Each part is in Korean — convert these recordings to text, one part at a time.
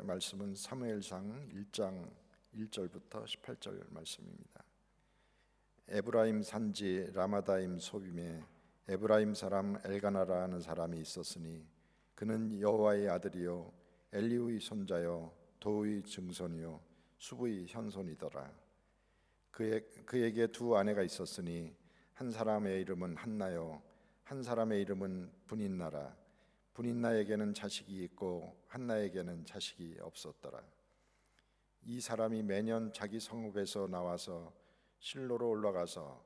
말씀은 사무엘상 1장 1절부터 18절 말씀입니다. 에브라임 산지 라마다임 소빔에 에브라임 사람 엘가나라 하는 사람이 있었으니 그는 여호와의 아들이요 엘리후의 손자요 도의 증손이요 수부의 현손이더라. 그에게 두 아내가 있었으니 한 사람의 이름은 한나요 한 사람의 이름은 분인나라. 분인나에게는 자식이 있고 한나에게는 자식이 없었더라. 이 사람이 매년 자기 성읍에서 나와서 실로로 올라가서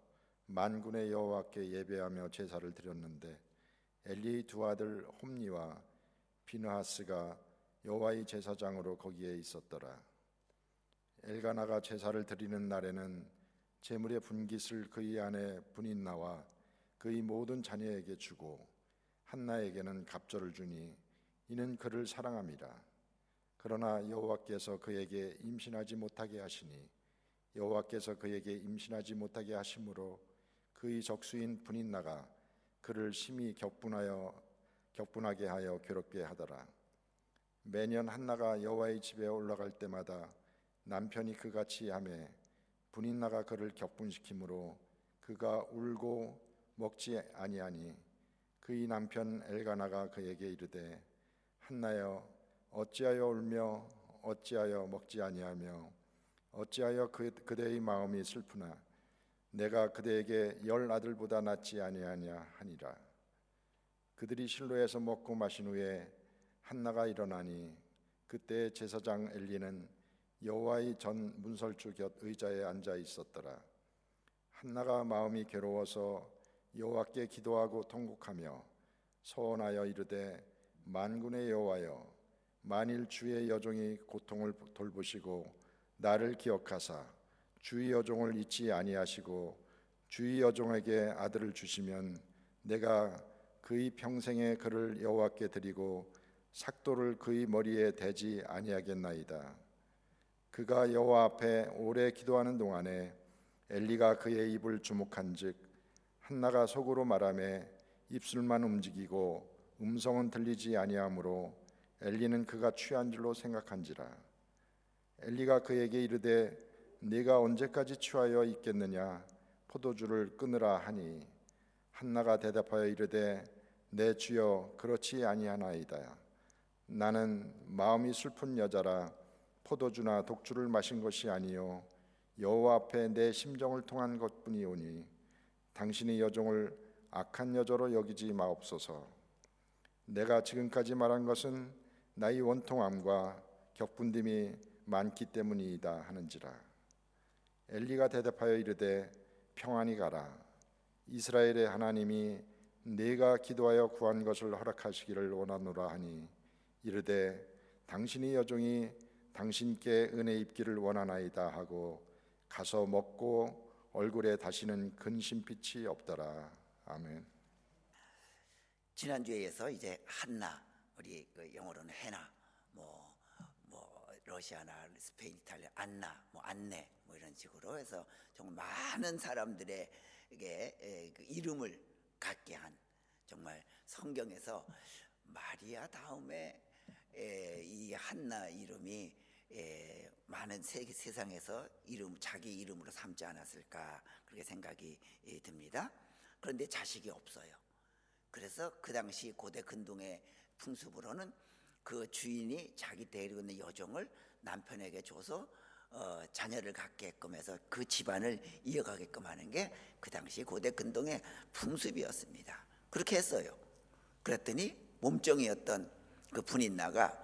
만군의 여호와께 예배하며 제사를 드렸는데 엘리의 두 아들 홈니와 비느하스가 여호와의 제사장으로 거기에 있었더라. 엘가나가 제사를 드리는 날에는 제물의 분깃을 그의 아내 분인나와 그의 모든 자녀에게 주고 한나에게는 갑절을 주니 이는 그를 사랑함이라. 그러나 여호와께서 그에게 임신하지 못하게 하시니 여호와께서 그에게 임신하지 못하게 하심으로 그의 적수인 분인나가 그를 심히 격분하게 하여 괴롭게 하더라. 매년 한나가 여호와의 집에 올라갈 때마다 남편이 그같이 하매 분인나가 그를 격분시키므로 그가 울고 먹지 아니하니 그의 남편 엘가나가 그에게 이르되 한나여 어찌하여 울며 어찌하여 먹지 아니하며 어찌하여 그대의 마음이 슬프나 내가 그대에게 10 아들보다 낫지 아니하냐 하니라. 그들이 실로에서 먹고 마신 후에 한나가 일어나니 그때 제사장 엘리는 여호와의 전 문설주 곁 의자에 앉아 있었더라. 한나가 마음이 괴로워서 여호와께 기도하고 통곡하며 서원하여 이르되 만군의 여호와여 만일 주의 여종이 고통을 돌보시고 나를 기억하사 주의 여종을 잊지 아니하시고 주의 여종에게 아들을 주시면 내가 그의 평생에 그를 여호와께 드리고 삭도를 그의 머리에 대지 아니하겠나이다. 그가 여호와 앞에 오래 기도하는 동안에 엘리가 그의 입을 주목한즉 한나가 속으로 말하매 입술만 움직이고 음성은 들리지 아니하므로 엘리는 그가 취한 줄로 생각한지라. 엘리가 그에게 이르되 네가 언제까지 취하여 있겠느냐 포도주를 끊으라 하니 한나가 대답하여 이르되 내 주여 그렇지 아니하나이다. 나는 마음이 슬픈 여자라 포도주나 독주를 마신 것이 아니요 여호와 앞에 내 심정을 통한 것뿐이오니 당신의 여종을 악한 여자로 여기지 마옵소서. 내가 지금까지 말한 것은 나의 원통함과 격분됨이 많기 때문이다 하는지라. 엘리가 대답하여 이르되 평안히 가라. 이스라엘의 하나님이 네가 기도하여 구한 것을 허락하시기를 원하노라 하니 이르되 당신의 여종이 당신께 은혜 입기를 원하나이다 하고 가서 먹고 얼굴에 다시는 근심빛이 없더라. 아멘. 지난주에 이어서 이제 한나, 우리 그 영어로는 해나, 뭐 러시아나 스페인, 이탈리아 안나, 안내 이런 식으로 해서 정말 많은 사람들에게 그 이름을 갖게 한, 정말 성경에서 마리아 다음에 이 한나 이름이 많은 세상에서 자기 이름으로 삼지 않았을까 그렇게 생각이 듭니다. 그런데 자식이 없어요. 그래서 그 당시 고대 근동의 풍습으로는 그 주인이 자기 데리고 있는 여종을 남편에게 줘서 자녀를 갖게끔 해서 그 집안을 이어가게끔 하는 게 그 당시 고대 근동의 풍습이었습니다. 그렇게 했어요. 그랬더니 몸종이었던 그 분인나가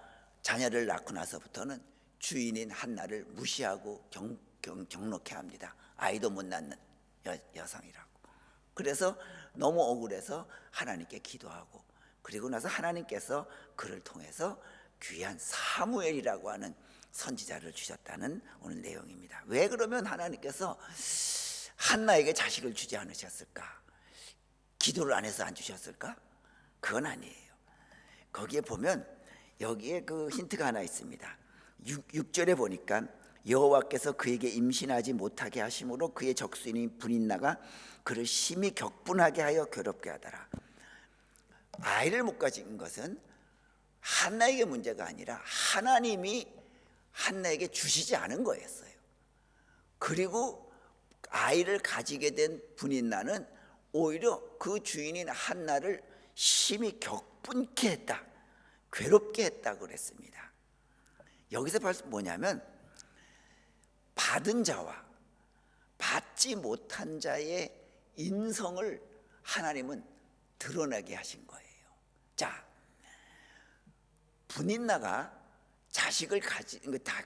자녀를 낳고 나서부터는 주인인 한나를 무시하고 경록해 합니다. 아이도 못 낳는 여성이라고. 그래서 너무 억울해서 하나님께 기도하고, 그리고 나서 하나님께서 그를 통해서 귀한 사무엘이라고 하는 선지자를 주셨다는 오늘 내용입니다. 왜 그러면 하나님께서 한나에게 자식을 주지 않으셨을까? 기도를 안 해서 안 주셨을까? 그건 아니에요. 거기에 보면 여기에 그 힌트가 하나 있습니다. 6절에 보니까 여호와께서 그에게 임신하지 못하게 하심으로 그의 적수인 분인나가 그를 심히 격분하게 하여 괴롭게 하더라. 아이를 못 가진 것은 한나에게 문제가 아니라 하나님이 한나에게 주시지 않은 거였어요. 그리고 아이를 가지게 된 분인나는 오히려 그 주인인 한나를 심히 격분케 했다, 괴롭게 했다 그랬습니다. 여기서 뭐냐면 받은 자와 받지 못한 자의 인성을 하나님은 드러나게 하신 거예요. 자, 분인나가 자식을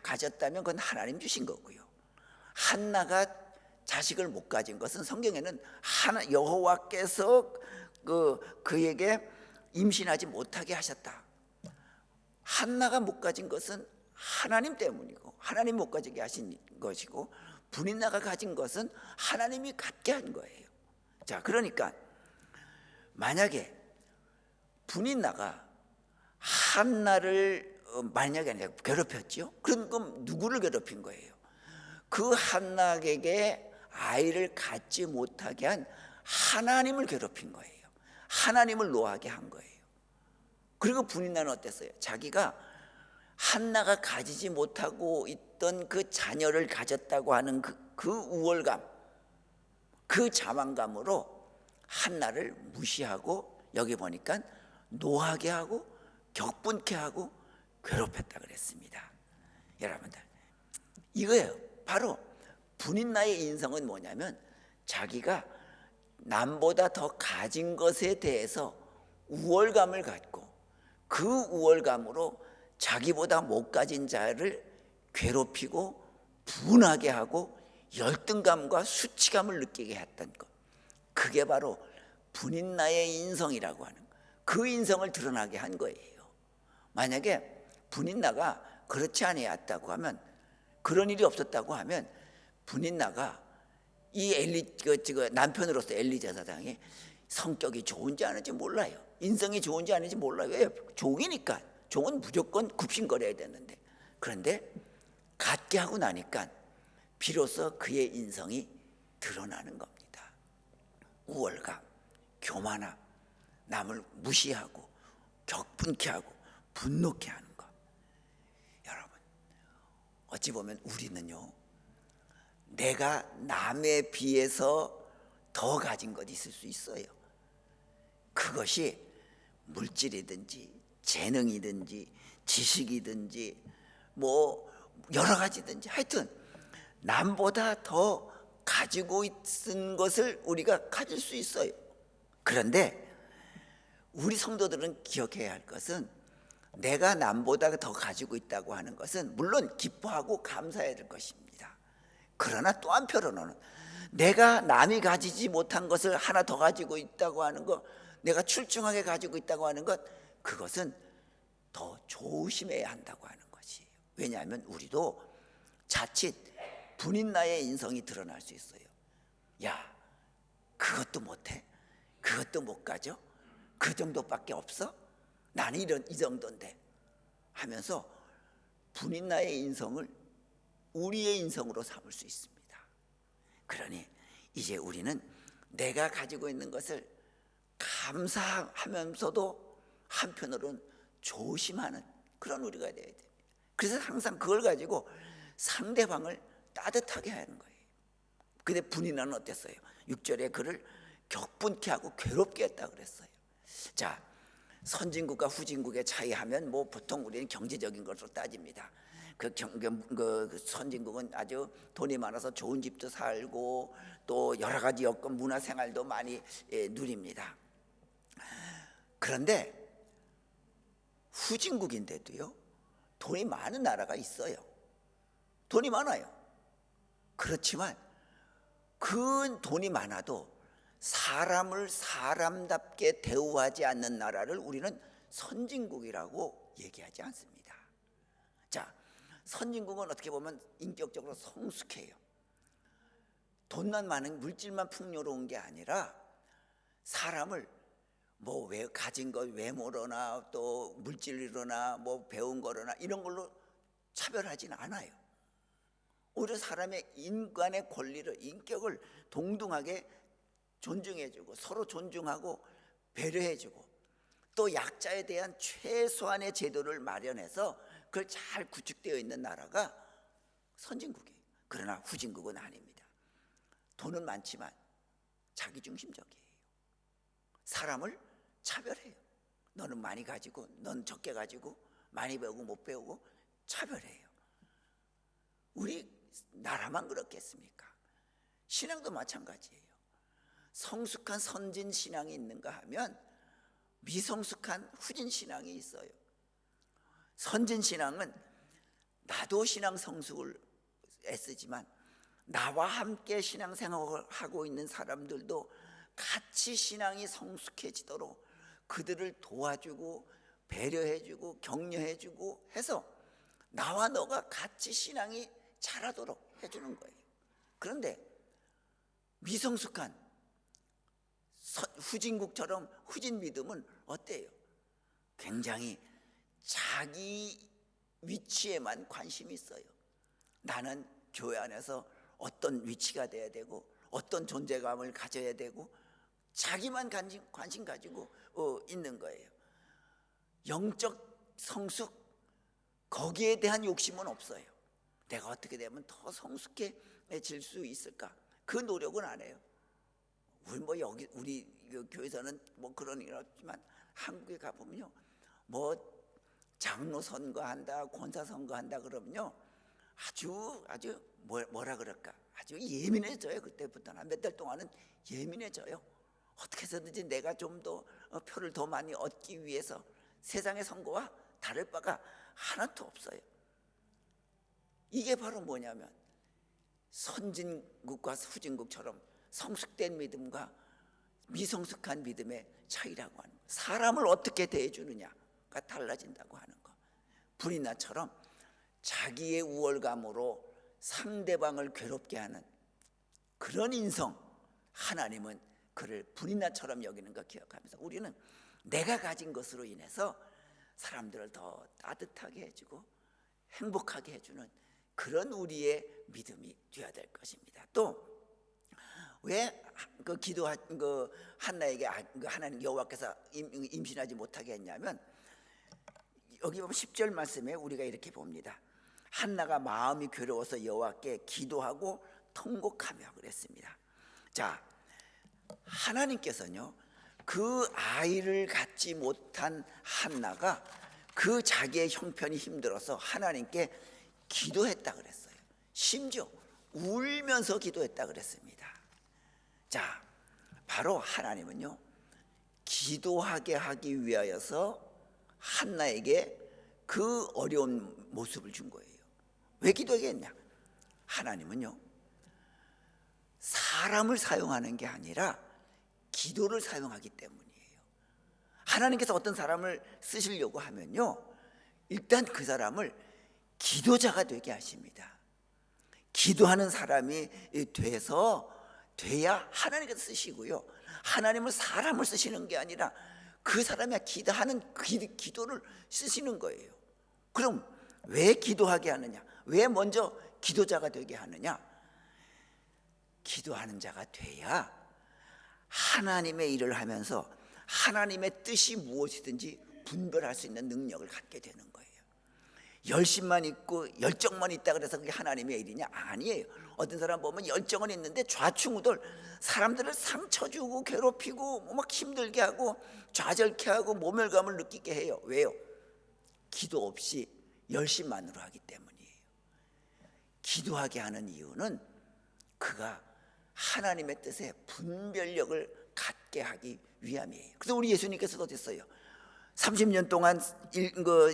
가졌다면 그건 하나님 주신 거고요. 한나가 자식을 못 가진 것은 성경에는 여호와께서 그에게 임신하지 못하게 하셨다. 한나가 못 가진 것은 하나님 때문이고, 하나님 못 가지게 하신 것이고, 분인나가 가진 것은 하나님이 갖게 한 거예요. 자, 그러니까 만약에 분인나가 한나를 만약에 괴롭혔죠. 그럼 누구를 괴롭힌 거예요? 그 한나에게 아이를 갖지 못하게 한 하나님을 괴롭힌 거예요. 하나님을 노하게 한 거예요. 그리고 분인나는 어땠어요? 자기가 한나가 가지지 못하고 있던 그 자녀를 가졌다고 하는 그 우월감, 그 자만감으로 한나를 무시하고, 여기 보니까 노하게 하고 격분케 하고 괴롭혔다 그랬습니다. 여러분들, 이거예요. 바로 분인나의 인성은 뭐냐면 자기가 남보다 더 가진 것에 대해서 우월감을 갖고, 그 우월감으로 자기보다 못 가진 자를 괴롭히고 분하게 하고 열등감과 수치감을 느끼게 했던 것, 그게 바로 분인나의 인성이라고 하는, 그 인성을 드러나게 한 거예요. 만약에 분인나가 그렇지 아니었다고 하면, 그런 일이 없었다고 하면, 분인나가 이 남편으로서 엘리자 사장이 성격이 좋은지 아닌지 몰라요. 인성이 좋은지 아닌지 몰라요. 왜? 종이니까. 종은 무조건 굽신거려야 되는데. 그런데 갖게 하고 나니까 비로소 그의 인성이 드러나는 겁니다. 우월감, 교만함, 남을 무시하고 격분케 하고 분노케 하는 것. 여러분, 어찌 보면 우리는요, 내가 남에 비해서 더 가진 것 있을 수 있어요. 그것이 물질이든지 재능이든지 지식이든지 뭐 여러 가지든지, 하여튼 남보다 더 가지고 있는 것을 우리가 가질 수 있어요. 그런데 우리 성도들은 기억해야 할 것은, 내가 남보다 더 가지고 있다고 하는 것은 물론 기뻐하고 감사해야 될 것입니다. 그러나 또 한편으로는 내가 남이 가지지 못한 것을 하나 더 가지고 있다고 하는 것, 내가 출중하게 가지고 있다고 하는 것, 그것은 더 조심해야 한다고 하는 것이에요. 왜냐하면 우리도 자칫 분인나의 인성이 드러날 수 있어요. 야, 그것도 못해? 그것도 못 가져? 그 정도밖에 없어? 나는 이 정도인데 하면서 분인나의 인성을 우리의 인성으로 삼을 수 있습니다. 그러니 이제 우리는 내가 가지고 있는 것을 감사하면서도 한편으로는 조심하는 그런 우리가 되어야 됩니다. 그래서 항상 그걸 가지고 상대방을 따뜻하게 하는 거예요. 근데 분인나는 어땠어요? 6절에 그를 격분케 하고 괴롭게 했다고 그랬어요. 자, 선진국과 후진국의 차이하면 뭐 보통 우리는 경제적인 것으로 따집니다. 그 선진국은 아주 돈이 많아서 좋은 집도 살고 또 여러 가지 여건 문화 생활도 많이 누립니다. 그런데 후진국인데도요, 돈이 많은 나라가 있어요. 돈이 많아요. 그렇지만 그 돈이 많아도 사람을 사람답게 대우하지 않는 나라를 우리는 선진국이라고 얘기하지 않습니다. 자, 선진국은 어떻게 보면 인격적으로 성숙해요. 돈만 많은, 물질만 풍요로운 게 아니라 사람을 뭐 가진 것 외모로나 또 물질로나 뭐 배운 거로나 이런 걸로 차별하지는 않아요. 오히려 사람의 인간의 권리를, 인격을 동등하게 존중해주고 서로 존중하고 배려해주고 또 약자에 대한 최소한의 제도를 마련해서 그걸 잘 구축되어 있는 나라가 선진국이에요. 그러나 후진국은 아닙니다. 돈은 많지만 자기중심적이에요. 사람을 차별해요. 너는 많이 가지고 넌 적게 가지고, 많이 배우고 못 배우고 차별해요. 우리 나라만 그렇겠습니까? 신앙도 마찬가지예요. 성숙한 선진 신앙이 있는가 하면 미성숙한 후진 신앙이 있어요. 선진 신앙은 나도 신앙 성숙을 애쓰지만 나와 함께 신앙생활을 하고 있는 사람들도 같이 신앙이 성숙해지도록 그들을 도와주고 배려해주고 격려해주고 해서 나와 너가 같이 신앙이 자라도록 해주는 거예요. 그런데 미성숙한 후진국처럼 후진 믿음은 어때요? 굉장히 자기 위치에만 관심이 있어요. 나는 교회 안에서 어떤 위치가 돼야 되고 어떤 존재감을 가져야 되고 자기만 관심 가지고 있는 거예요. 영적 성숙, 거기에 대한 욕심은 없어요. 내가 어떻게 되면 더 성숙해질 수 있을까? 그 노력은 안 해요. 우리 교회에서는 뭐 그런 일 없지만 한국에 가보면요, 뭐 장로 선거한다, 권사 선거한다 그러면요, 아주 뭐라 그럴까, 아주 예민해져요. 그때부터는 한 몇 달 동안은 예민해져요. 어떻게 해서든지 내가 좀 더 표를 더 많이 얻기 위해서 세상의 선거와 다를 바가 하나도 없어요. 이게 바로 뭐냐면 선진국과 후진국처럼 성숙된 믿음과 미성숙한 믿음의 차이라고 하는 거예요. 사람을 어떻게 대해주느냐가 달라진다고 하는 거. 불이나처럼 자기의 우월감으로 상대방을 괴롭게 하는 그런 인성, 하나님은 그를 불이나처럼 여기는 거 기억하면서 우리는 내가 가진 것으로 인해서 사람들을 더 따뜻하게 해주고 행복하게 해주는 그런 우리의 믿음이 되어야 될 것입니다. 또 왜 그 기도한 그 한나에게 하나님 여호와께서 임신하지 못하게 했냐면, 여기 보면 10절 말씀에 우리가 이렇게 봅니다. 한나가 마음이 괴로워서 여호와께 기도하고 통곡하며 그랬습니다. 자, 하나님께서는요, 그 아이를 갖지 못한 한나가 그 자기의 형편이 힘들어서 하나님께 기도했다 그랬어요. 심지어 울면서 기도했다 그랬습니다. 자, 바로 하나님은요, 기도하게 하기 위하여서 한나에게 그 어려운 모습을 준 거예요. 왜 기도하게 했냐? 하나님은요, 사람을 사용하는 게 아니라 기도를 사용하기 때문이에요. 하나님께서 어떤 사람을 쓰시려고 하면요, 일단 그 사람을 기도자가 되게 하십니다. 기도하는 사람이 돼야 하나님께서 쓰시고요, 하나님은 사람을 쓰시는 게 아니라 그 사람이 기도하는 기도를 쓰시는 거예요. 그럼 왜 기도하게 하느냐? 왜 먼저 기도자가 되게 하느냐? 기도하는 자가 돼야 하나님의 일을 하면서 하나님의 뜻이 무엇이든지 분별할 수 있는 능력을 갖게 되는 거예요. 열심만 있고 열정만 있다 그래서 그게 하나님의 일이냐? 아니에요. 어떤 사람 보면 열정은 있는데 좌충우돌 사람들을 상처 주고 괴롭히고 막 힘들게 하고 좌절케 하고 모멸감을 느끼게 해요. 왜요? 기도 없이 열심만으로 하기 때문이에요. 기도하게 하는 이유는 그가 하나님의 뜻에 분별력을 갖게 하기 위함이에요. 그래서 우리 예수님께서도 어땠어요? 30년 동안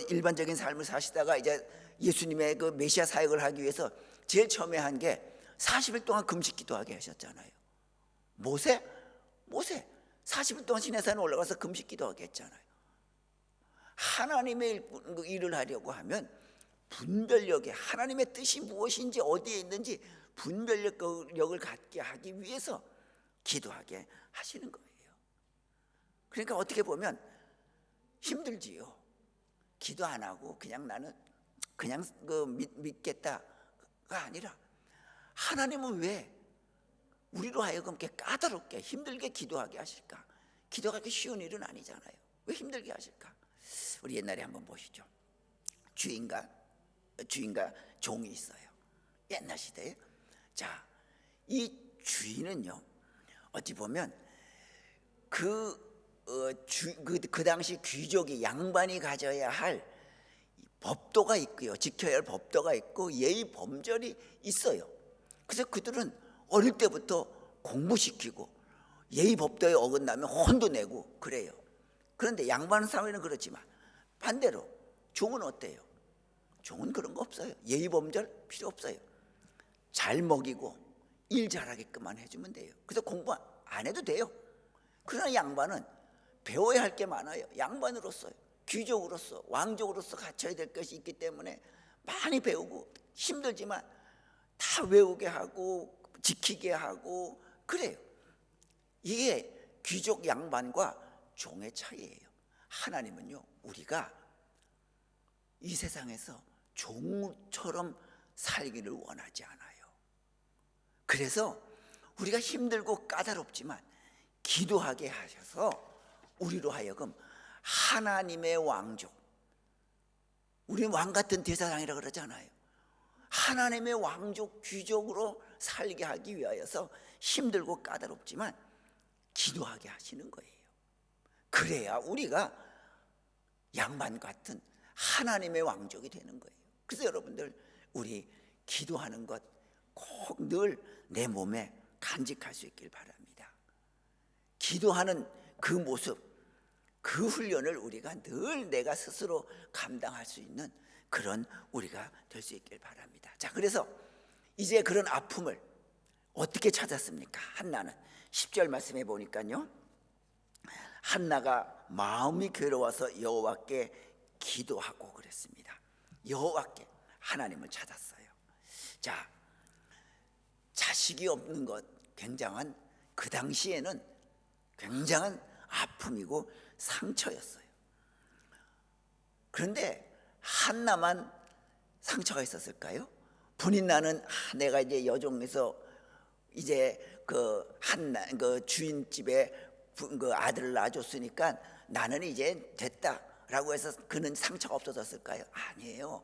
일반적인 삶을 사시다가 이제 예수님의 그 메시아 사역을 하기 위해서 제일 처음에 한 게 40일 동안 금식 기도하게 하셨잖아요. 모세 40일 동안 시내산에 올라가서 금식 기도하게 했잖아요. 하나님의 일을 하려고 하면 분별력에 하나님의 뜻이 무엇인지 어디에 있는지 분별력을 갖게 하기 위해서 기도하게 하시는 거예요. 그러니까 어떻게 보면 힘들지요. 기도 안 하고 그냥 나는 그냥 믿겠다가 아니라 하나님은 왜 우리로 하여금 이렇게 까다롭게 힘들게 기도하게 하실까? 기도가 그렇게 쉬운 일은 아니잖아요. 왜 힘들게 하실까? 우리 옛날에 한번 보시죠. 주인과 종이 있어요. 옛날 시대에. 자, 이 주인은요, 어찌 보면 그 당시 귀족이 양반이 가져야 할 법도가 있고요, 지켜야 할 법도가 있고 예의 범절이 있어요. 그래서 그들은 어릴 때부터 공부시키고 예의 법도에 어긋나면 혼도 내고 그래요. 그런데 양반 사회는 그렇지만 반대로 종은 어때요? 종은 그런 거 없어요. 예의 범절 필요 없어요. 잘 먹이고 일 잘하게끔만 해주면 돼요. 그래서 공부 안 해도 돼요. 그러나 양반은 배워야 할 게 많아요. 양반으로서, 귀족으로서, 왕족으로서 갖춰야 될 것이 있기 때문에 많이 배우고 힘들지만 다 외우게 하고 지키게 하고 그래요. 이게 귀족 양반과 종의 차이예요. 하나님은요, 우리가 이 세상에서 종처럼 살기를 원하지 않아요. 그래서 우리가 힘들고 까다롭지만 기도하게 하셔서 우리로 하여금 하나님의 왕족, 우리는 왕 같은 대사장이라 그러잖아요. 하나님의 왕족 귀족으로 살게 하기 위하여서 힘들고 까다롭지만 기도하게 하시는 거예요. 그래야 우리가 양반 같은 하나님의 왕족이 되는 거예요. 그래서 여러분들, 우리 기도하는 것 꼭 늘 내 몸에 간직할 수 있길 바랍니다. 기도하는 그 모습, 그 훈련을 우리가 늘 내가 스스로 감당할 수 있는 그런 우리가 될 수 있길 바랍니다. 자, 그래서 이제 그런 아픔을 어떻게 찾았습니까? 한나는 10절 말씀해 보니까요, 한나가 마음이 괴로워서 여호와께 기도하고 그랬습니다. 여호와께, 하나님을 찾았어요. 자, 자식이 없는 것, 굉장한, 그 당시에는 굉장한 아픔이고 상처였어요. 그런데 한나만 상처가 있었을까요? 분이 나는 내가 이제 여종에서 이제 그 한나 그 주인 집에 그 아들을 낳아줬으니까 나는 이제 됐다라고 해서 그는 상처가 없어졌을까요? 아니에요.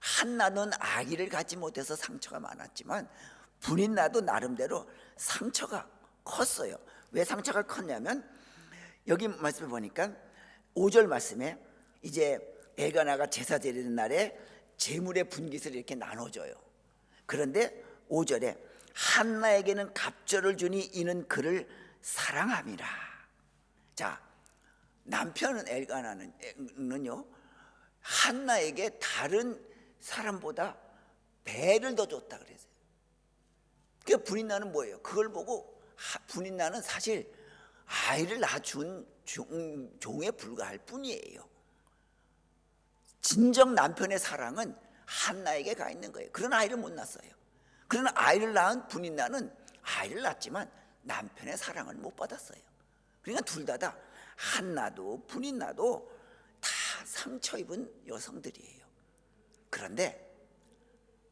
한나는 아기를 갖지 못해서 상처가 많았지만 분인 나도 나름대로 상처가 컸어요. 왜 상처가 컸냐면 여기 말씀을 보니까 5절 말씀에 이제 엘가나가 제사 드리는 날에 제물의 분깃을 이렇게 나눠줘요. 그런데 5절에 한나에게는 갑절을 주니 이는 그를 사랑함이라. 자, 남편은 엘가나는요, 한나에게 다른 사람보다 배를 더 줬다 그랬어요. 그 분인나는 뭐예요? 그걸 보고 분인나는 사실 아이를 낳아준 종에 불과할 뿐이에요. 진정 남편의 사랑은 한나에게 가 있는 거예요. 그런 아이를 못 낳았어요. 그러나 아이를 낳은 분인나는 아이를 낳았지만 남편의 사랑을 못 받았어요. 그러니까 둘 다 한나도 분인나도 다 상처 입은 여성들이에요. 그런데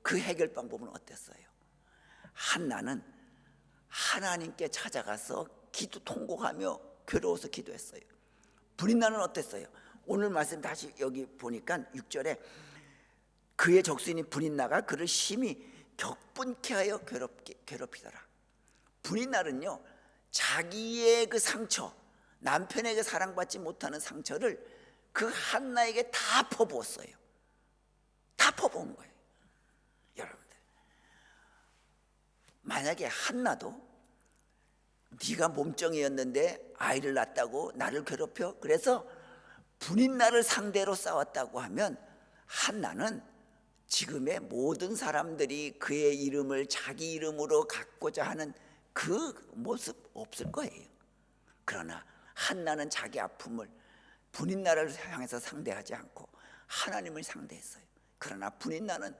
그 해결 방법은 어땠어요? 한나는 하나님께 찾아가서 기도 통곡하며 괴로워서 기도했어요. 분인나는 어땠어요? 오늘 말씀 다시 여기 보니까 6절에 그의 적수인 분인나가 그를 심히 격분케 하여 괴롭히더라. 분인나는요, 자기의 그 상처, 남편에게 사랑받지 못하는 상처를 그 한나에게 다 퍼부었어요. 다 퍼부은 거예요. 여러분들, 만약에 한나도 네가 몸종이었는데 아이를 낳았다고 나를 괴롭혀, 그래서 분인나를 상대로 싸웠다고 하면 한나는 지금의 모든 사람들이 그의 이름을 자기 이름으로 갖고자 하는 그 모습 없을 거예요. 그러나 한나는 자기 아픔을 분인나를 향해서 상대하지 않고 하나님을 상대했어요. 그러나 분인나는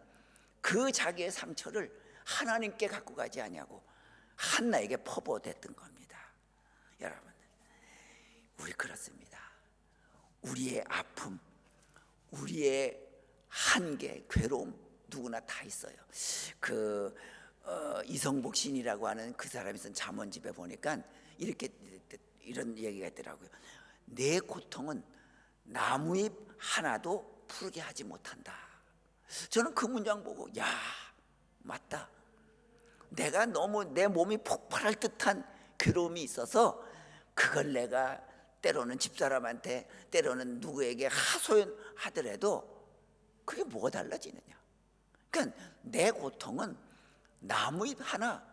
그 자기의 상처를 하나님께 갖고 가지 아니하고 한나에게 퍼부어댔던 겁니다. 여러분, 우리 그렇습니다. 우리의 아픔, 우리의 한계, 괴로움 누구나 다 있어요. 이성복 신이라고 하는 그 사람이 쓴 잠언집에 보니까 이런 얘기가 있더라고요. 내 고통은 나무잎 하나도 푸르게 하지 못한다. 저는 그 문장 보고 야, 맞다. 내가 너무 내 몸이 폭발할 듯한 괴로움이 있어서 그걸 내가 때로는 집사람한테, 때로는 누구에게 하소연하더라도 그게 뭐가 달라지느냐. 그러니까 내 고통은 나무잎 하나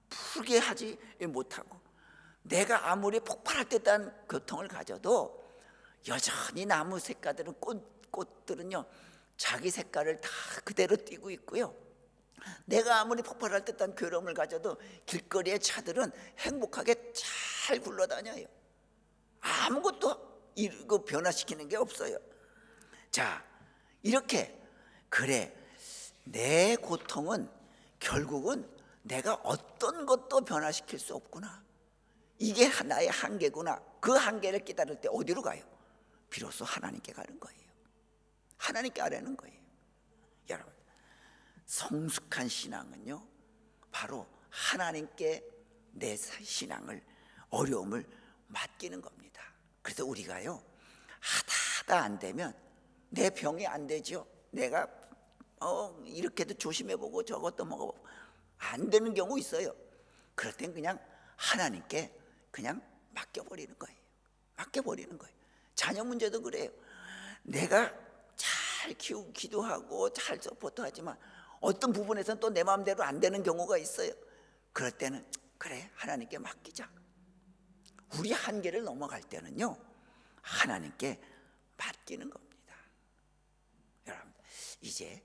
푸르게 하지 못하고, 내가 아무리 폭발할 듯한 고통을 가져도 여전히 나무 색깔들은 꽃들은요 자기 색깔을 다 그대로 띠고 있고요, 내가 아무리 폭발할 듯한 괴로움을 가져도 길거리의 차들은 행복하게 잘 굴러다녀요. 아무것도 이거 변화시키는 게 없어요. 자, 이렇게 그래, 내 고통은 결국은 내가 어떤 것도 변화시킬 수 없구나, 이게 나의 한계구나. 그 한계를 깨달을 때 어디로 가요? 비로소 하나님께 가는 거예요. 하나님께 가려는 거예요. 여러분, 성숙한 신앙은요 바로 하나님께 내 신앙을, 어려움을 맡기는 겁니다. 그래서 우리가요 하다 안 되면, 내 병이 안 되죠, 내가 이렇게도 조심해보고 저것도 먹어보고 안 되는 경우 있어요. 그럴 땐 그냥 하나님께 그냥 맡겨버리는 거예요. 맡겨버리는 거예요. 자녀 문제도 그래요. 내가 잘 기도하고 잘 서포트하지만 어떤 부분에서는 또 내 마음대로 안 되는 경우가 있어요. 그럴 때는 그래, 하나님께 맡기자. 우리 한계를 넘어갈 때는요 하나님께 맡기는 겁니다. 여러분, 이제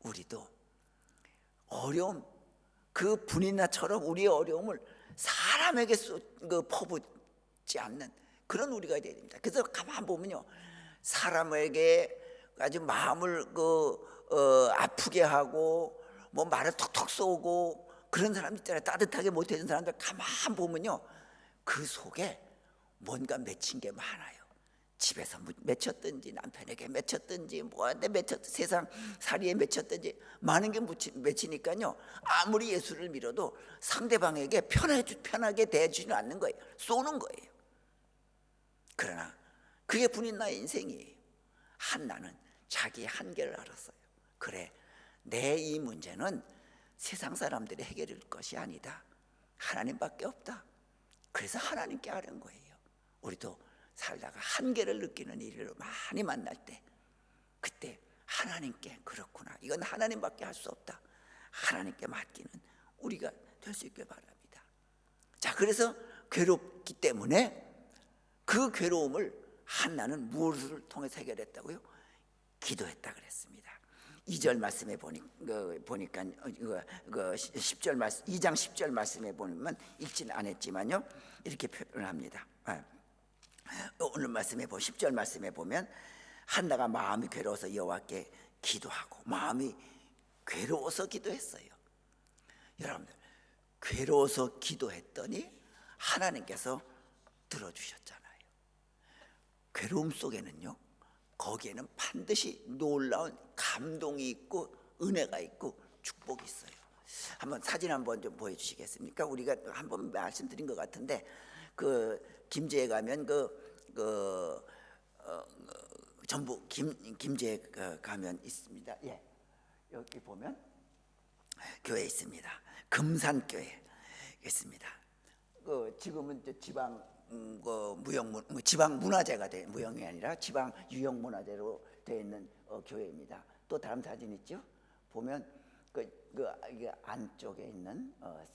우리도 어려움, 그 분이나처럼 우리의 어려움을 사람에게 퍼붓지 않는 그런 우리가 되어야 됩니다. 그래서 가만 보면요, 사람에게 아주 마음을 아프게 하고 뭐 말을 톡톡 쏘고 그런 사람들 있잖아요. 따뜻하게 못해준 사람들 가만 보면요 그 속에 뭔가 맺힌 게 많아요. 집에서 맺혔든지 남편에게 맺혔든지 뭐한테 맺혔든지 세상 살이에 맺혔든지 많은 게 맺히니까요 아무리 예수를 믿어도 상대방에게 편하게 대해주지는 않는 거예요. 쏘는 거예요. 그러나 그게 분인나의 인생이에요. 한나는 자기의 한계를 알았어요. 그래, 내 이 문제는 세상 사람들이 해결할 것이 아니다. 하나님밖에 없다. 그래서 하나님께 하는 거예요. 우리도 살다가 한계를 느끼는 일을 많이 만날 때, 그때 하나님께, 그렇구나, 이건 하나님밖에 할 수 없다, 하나님께 맡기는 우리가 될 수 있길 바랍니다. 자, 그래서 괴롭기 때문에 그 괴로움을 한나는 무엇을 통해서 해결했다고요? 기도했다 그랬습니다. 2절 말씀에 보니까 10절 말씀, 2장 10절 말씀에 보면 읽지는 않았지만요 이렇게 표현합니다. 오늘 말씀에 10절 말씀에 보면 한나가 마음이 괴로워서 여호와께 기도하고, 마음이 괴로워서 기도했어요. 여러분들, 괴로워서 기도했더니 하나님께서 들어주셨잖아요. 괴로움 속에는요 거기에는 반드시 놀라운 감동이 있고 은혜가 있고 축복이 있어요. 한번 사진 한번 좀 보여주시겠습니까? 우리가 한번 말씀드린 것 같은데, 그 김제에 가면 전북 김제에 가면 있습니다. 예, 여기 보면 교회 있습니다. 금산교회 있습니다. 지금은 지방 지방 문화재가 돼, 무형이 아니라 지방 유형 문화재로 되어 있는 교회입니다. 또 다른 사진 있죠? 보면 이게 안쪽에 있는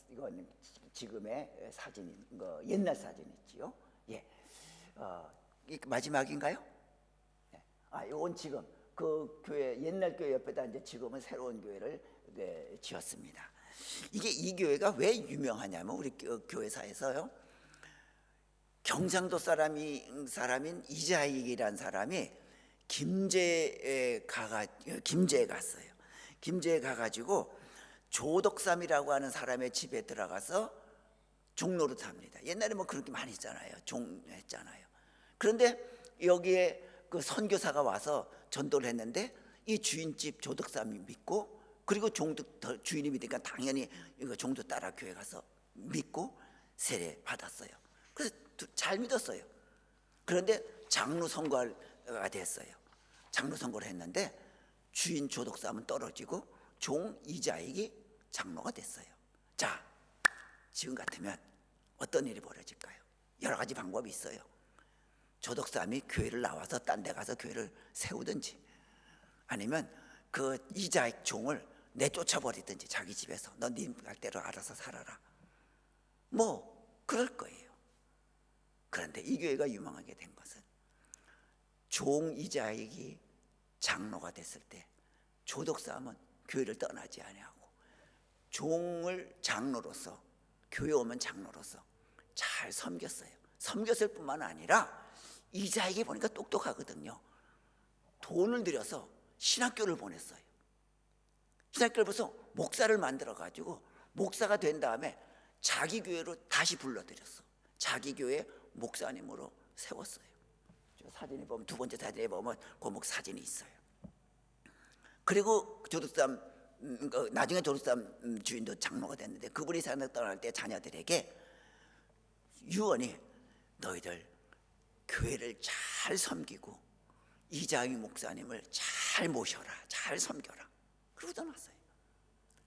이건 지금의 사진, 옛날 사진 있지요. 예, 마지막인가요? 예. 이건 지금 그 교회, 옛날 교회 옆에다 이제 지금은 새로운 교회를 지었습니다. 이 교회가 왜 유명하냐면 우리 교회사에서요, 경상도 사람인 이자익이라는 사람이 김제에 갔어요. 김제에 가가지고 조덕삼이라고 하는 사람의 집에 들어가서 종로를 합니다. 옛날에 뭐 그런 게 많이 있잖아요. 종했잖아요. 그런데 여기에 그 선교사가 와서 전도를 했는데 이 주인집 조덕삼이 믿고, 그리고 주인이 믿으니까 당연히 이거 종도 따라 교회 가서 믿고 세례 받았어요. 그래서 잘 믿었어요. 그런데 장로 선거가 됐어요. 장로 선거를 했는데 주인 조독삼은 떨어지고 종 이자익이 장로가 됐어요. 자, 지금 같으면 어떤 일이 벌어질까요? 여러 가지 방법이 있어요. 조독삼이 교회를 나와서 딴 데 가서 교회를 세우든지, 아니면 그 이자익 종을 내쫓아 버리든지, 자기 집에서 너 네 갈대로 알아서 살아라, 뭐 그럴 거예요. 그런데 이 교회가 유명하게 된 것은 종 이자익이 장로가 됐을 때 조독삼은 교회를 떠나지 아니하고 종을 장로로서, 교회 오면 장로로서 잘 섬겼어요. 섬겼을 뿐만 아니라 이자익이 보니까 똑똑하거든요. 돈을 들여서 신학교를 보냈어요. 신학교를 벌써 목사를 만들어 가지고 목사가 된 다음에 자기 교회로 다시 불러들였어. 자기 교회 목사님으로 세웠어요. 사진에 보면, 두 번째 사진에 보면 고목 사진이 있어요. 그리고 조독삼, 나중에 조독삼 주인도 장로가 됐는데, 그분이 산을 떠날 때 자녀들에게 유언이, 너희들 교회를 잘 섬기고 이자익 목사님을 잘 모셔라, 잘 섬겨라, 그러고 떠났어요.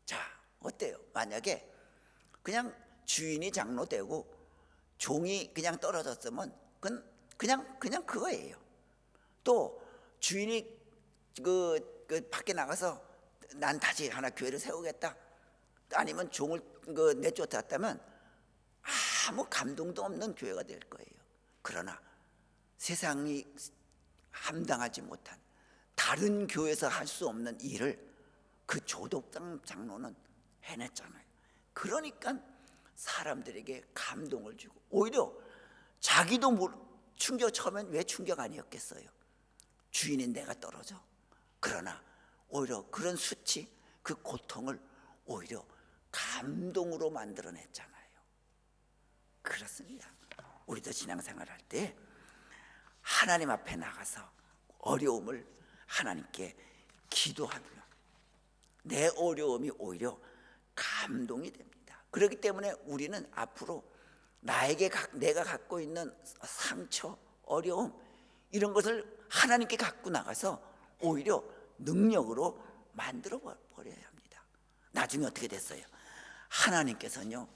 자, 어때요? 만약에 그냥 주인이 장로 되고 종이 그냥 떨어졌으면 그냥 그거예요. 또 주인이 그 밖에 나가서 난 다시 하나 교회를 세우겠다, 아니면 종을 내쫓았다면 아무 감동도 없는 교회가 될 거예요. 그러나 세상이 감당하지 못한 다른 교회에서 할 수 없는 일을 그 조독삼 장로는 해냈잖아요. 그러니까 사람들에게 감동을 주고, 오히려 자기도 충격, 처음엔 왜 충격 아니었겠어요? 주인인 내가 떨어져. 그러나 오히려 그런 수치, 그 고통을 오히려 감동으로 만들어냈잖아요. 그렇습니다. 우리도 신앙생활 할 때 하나님 앞에 나가서 어려움을 하나님께 기도하면 내 어려움이 오히려 감동이 됩니다. 그렇기 때문에 우리는 앞으로 내가 갖고 있는 상처, 어려움, 이런 것을 하나님께 갖고 나가서 오히려 능력으로 만들어 버려야 합니다. 나중에 어떻게 됐어요? 하나님께서는요,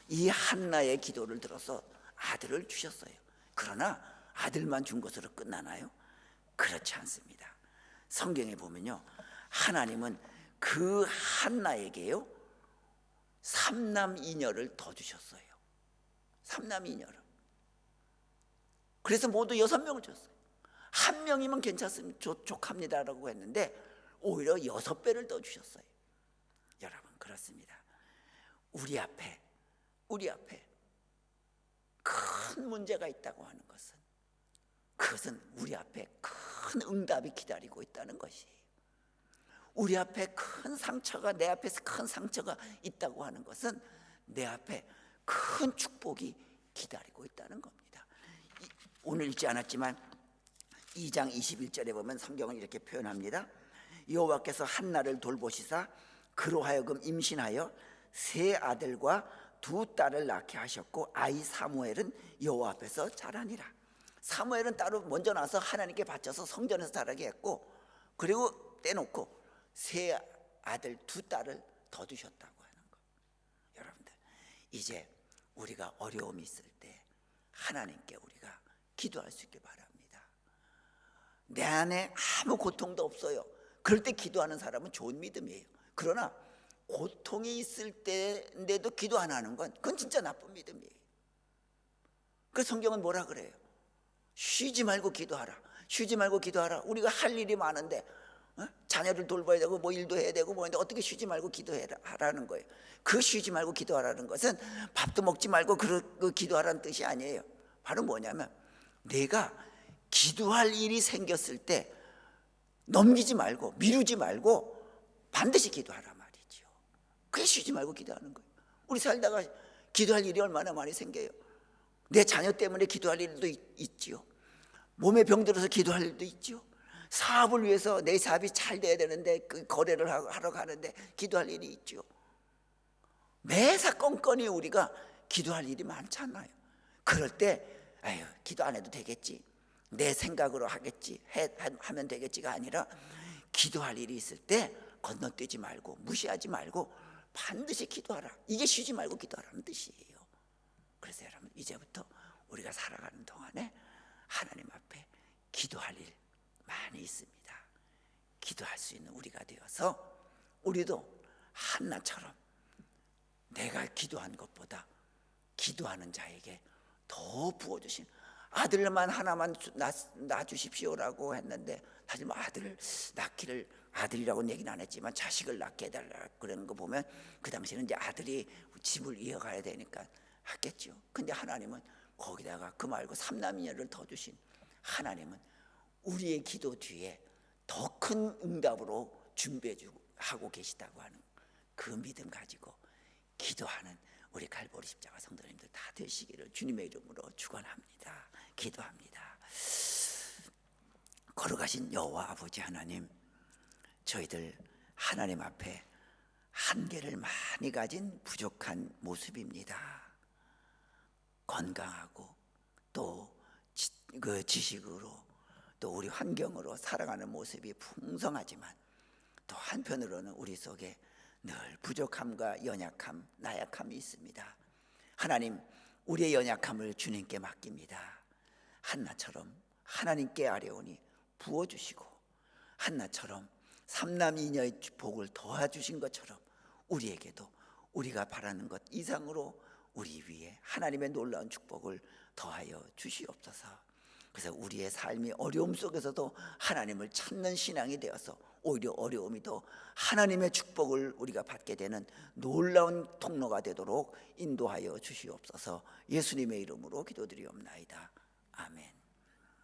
이 한나의 기도를 들어서 아들을 주셨어요. 그러나 아들만 준 것으로 끝나나요? 그렇지 않습니다. 성경에 보면요, 하나님은 그 한나에게요 3남2녀를 더 주셨어요. 3남2녀를. 그래서 모두 6명을 줬어요. 한 명이면 괜찮습니다, 족합니다라고 했는데 오히려 6배를 더 주셨어요. 여러분, 그렇습니다. 우리 앞에 큰 문제가 있다고 하는 것은, 그것은 우리 앞에 큰 응답이 기다리고 있다는 것이에요. 우리 앞에 큰 상처가, 내 앞에서 큰 상처가 있다고 하는 것은 내 앞에 큰 축복이 기다리고 있다는 겁니다. 오늘 읽지 않았지만 2장 21절에 보면 성경은 이렇게 표현합니다. 여호와께서 한나를 돌보시사 그로 하여금 임신하여 3 아들과 2 딸을 낳게 하셨고, 아이 사무엘은 여호와 앞에서 자라니라. 사무엘은 따로 먼저 나서 하나님께 바쳐서 성전에서 자라게 했고, 그리고 떼놓고 3 아들 2 딸을 더 주셨다고 하는 것. 여러분들, 이제 우리가 어려움이 있을 때 하나님께 우리가 기도할 수 있길 바랍니다. 내 안에 아무 고통도 없어요. 그럴 때 기도하는 사람은 좋은 믿음이에요. 그러나 고통이 있을 때인데도 기도 안 하는 건, 그건 진짜 나쁜 믿음이에요. 그래서 성경은 뭐라 그래요? 쉬지 말고 기도하라. 쉬지 말고 기도하라. 우리가 할 일이 많은데, 자녀를 돌봐야 되고 뭐 일도 해야 되고 뭐인데 어떻게 쉬지 말고 기도하라는 거예요? 그 쉬지 말고 기도하라는 것은 밥도 먹지 말고 그 기도하라는 뜻이 아니에요. 바로 뭐냐면, 내가 기도할 일이 생겼을 때 넘기지 말고 미루지 말고 반드시 기도하라 말이죠. 그게 쉬지 말고 기도하는 거예요. 우리 살다가 기도할 일이 얼마나 많이 생겨요. 내 자녀 때문에 기도할 일도 있지요. 몸에 병 들어서 기도할 일도 있지요. 사업을 위해서 내 사업이 잘 돼야 되는데 그 거래를 하러 가는데 기도할 일이 있죠. 매사 건건이 우리가 기도할 일이 많잖아요. 그럴 때 기도 안 해도 되겠지, 내 생각으로 하겠지 하면 되겠지가 아니라 기도할 일이 있을 때 건너뛰지 말고 무시하지 말고 반드시 기도하라. 이게 쉬지 말고 기도하라는 뜻이에요. 그래서 여러분 이제부터 우리가 살아가는 동안에 하나님 앞에 기도할 일 많이 있습니다. 기도할 수 있는 우리가 되어서 우리도 한나처럼 내가 기도한 것보다 기도하는 자에게 더 부어주신 아들만 하나만 낳아주십시오라고 했는데 사실 뭐 아들을 낳기를 아들이라고는 얘기는 안 했지만 자식을 낳게 해달라 그러는 거 보면 그 당시에는 이제 아들이 집을 이어가야 되니까 했겠죠. 근데 하나님은 거기다가 그 말고 삼남이녀를 더 주신 하나님은 우리의 기도 뒤에 더 큰 응답으로 준비해주고 하고 계시다고 하는 그 믿음 가지고 기도하는 우리 갈보리 십자가 성도님들 다 되시기를 주님의 이름으로 축원합니다. 기도합니다. 걸어가신 여호와 아버지 하나님, 저희들 하나님 앞에 한계를 많이 가진 부족한 모습입니다. 건강하고 또 그 지식으로 또 우리 환경으로 살아가는 모습이 풍성하지만 또 한편으로는 우리 속에 늘 부족함과 연약함, 나약함이 있습니다. 하나님, 우리의 연약함을 주님께 맡깁니다. 한나처럼 하나님께 아뢰오니 부어주시고 한나처럼 삼남이녀의 복을 도와주신 것처럼 우리에게도 우리가 바라는 것 이상으로 우리 위에 하나님의 놀라운 축복을 더하여 주시옵소서. 그래서 우리의 삶이 어려움 속에서도 하나님을 찾는 신앙이 되어서 오히려 어려움이 더 하나님의 축복을 우리가 받게 되는 놀라운 통로가 되도록 인도하여 주시옵소서. 예수님의 이름으로 기도드리옵나이다. 아멘.